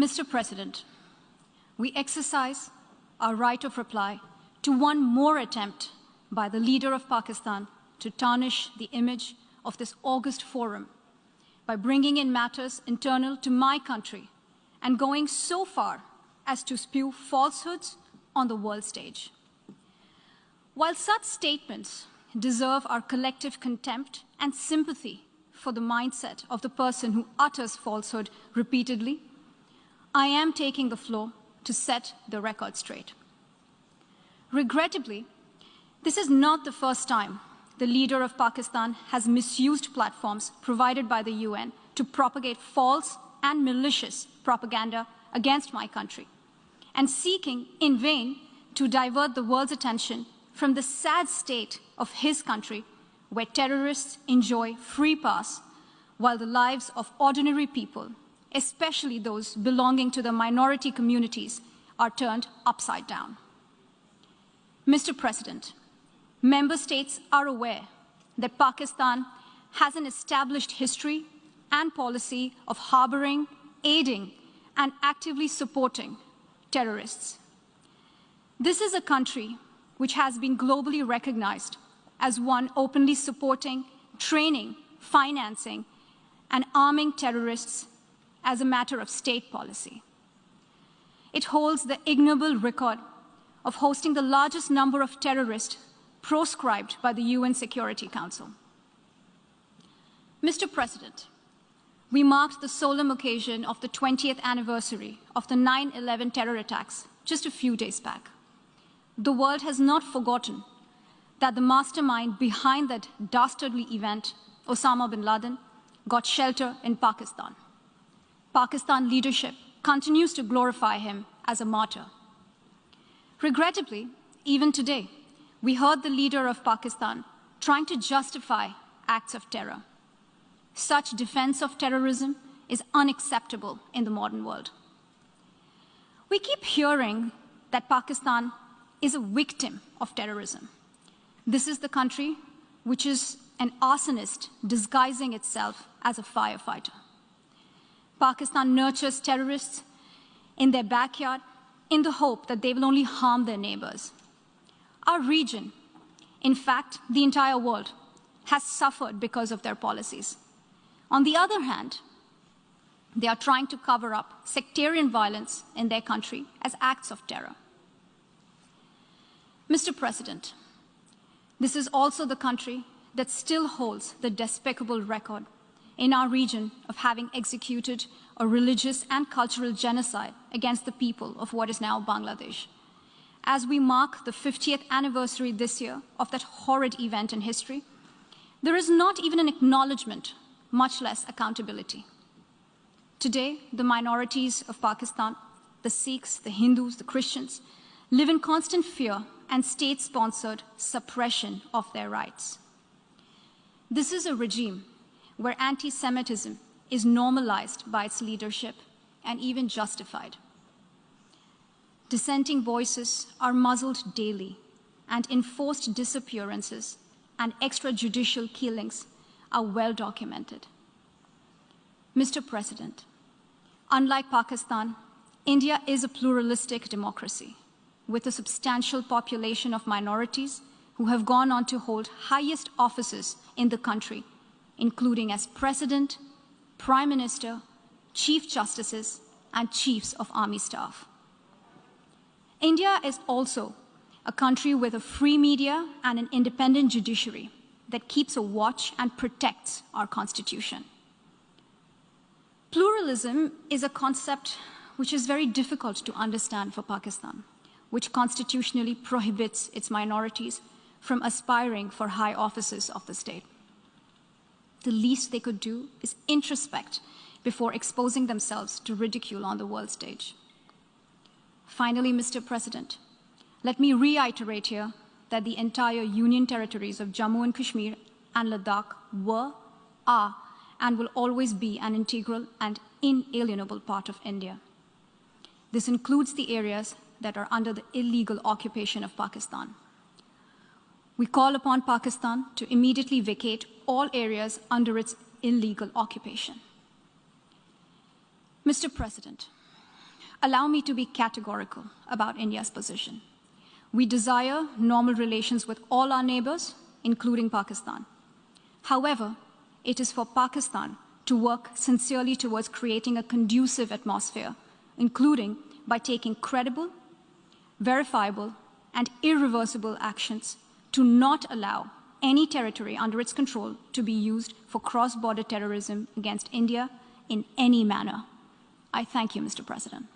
Mr. President, we exercise our right of reply to one more attempt by the leader of Pakistan to tarnish the image of this august forum by bringing in matters internal to my country and going so far as to spew falsehoods on the world stage. While such statements deserve our collective contempt and sympathy for the mindset of the person who utters falsehood repeatedly, I am taking the floor to set the record straight. Regrettably, this is not the first time the leader of Pakistan has misused platforms provided by the UN to propagate false and malicious propaganda against my country, and seeking in vain to divert the world's attention from the sad state of his country, where terrorists enjoy free pass while the lives of ordinary people, especially those belonging to the minority communities, are turned upside down. Mr. President, member states are aware that Pakistan has an established history and policy of harboring, aiding, and actively supporting terrorists. This is a country which has been globally recognized as one openly supporting, training, financing, and arming terrorists as a matter of state policy. It holds the ignoble record of hosting the largest number of terrorists proscribed by the UN Security Council. Mr. President, we marked the solemn occasion of the 20th anniversary of the 9/11 terror attacks just a few days back. The world has not forgotten that the mastermind behind that dastardly event, Osama bin Laden, got shelter in Pakistan. Pakistan leadership continues to glorify him as a martyr. Regrettably, even today, we heard the leader of Pakistan trying to justify acts of terror. Such defense of terrorism is unacceptable in the modern world. We keep hearing that Pakistan is a victim of terrorism. This is the country which is an arsonist disguising itself as a firefighter. Pakistan nurtures terrorists in their backyard in the hope that they will only harm their neighbors. Our region, in fact, the entire world, has suffered because of their policies. On the other hand, they are trying to cover up sectarian violence in their country as acts of terror. Mr. President, this is also the country that still holds the despicable record in our region of having executed a religious and cultural genocide against the people of what is now Bangladesh. As we mark the 50th anniversary this year of that horrid event in history, there is not even an acknowledgement, much less accountability. Today, the minorities of Pakistan, the Sikhs, the Hindus, the Christians, live in constant fear and state-sponsored suppression of their rights. This is a regime where anti-Semitism is normalized by its leadership and even justified. Dissenting voices are muzzled daily, and enforced disappearances and extrajudicial killings are well documented. Mr. President, unlike Pakistan, India is a pluralistic democracy with a substantial population of minorities who have gone on to hold highest offices in the country, including as President, Prime Minister, Chief Justices, and Chiefs of Army Staff. India is also a country with a free media and an independent judiciary that keeps a watch and protects our Constitution. Pluralism is a concept which is very difficult to understand for Pakistan, which constitutionally prohibits its minorities from aspiring for high offices of the state. The least they could do is introspect before exposing themselves to ridicule on the world stage. Finally, Mr. President, let me reiterate here that the entire Union territories of Jammu and Kashmir and Ladakh were, are, and will always be an integral and inalienable part of India. This includes the areas that are under the illegal occupation of Pakistan. We call upon Pakistan to immediately vacate all areas under its illegal occupation. Mr. President, allow me to be categorical about India's position. We desire normal relations with all our neighbors, including Pakistan. However, it is for Pakistan to work sincerely towards creating a conducive atmosphere, including by taking credible, verifiable, and irreversible actions to not allow any territory under its control to be used for cross-border terrorism against India in any manner. I thank you, Mr. President.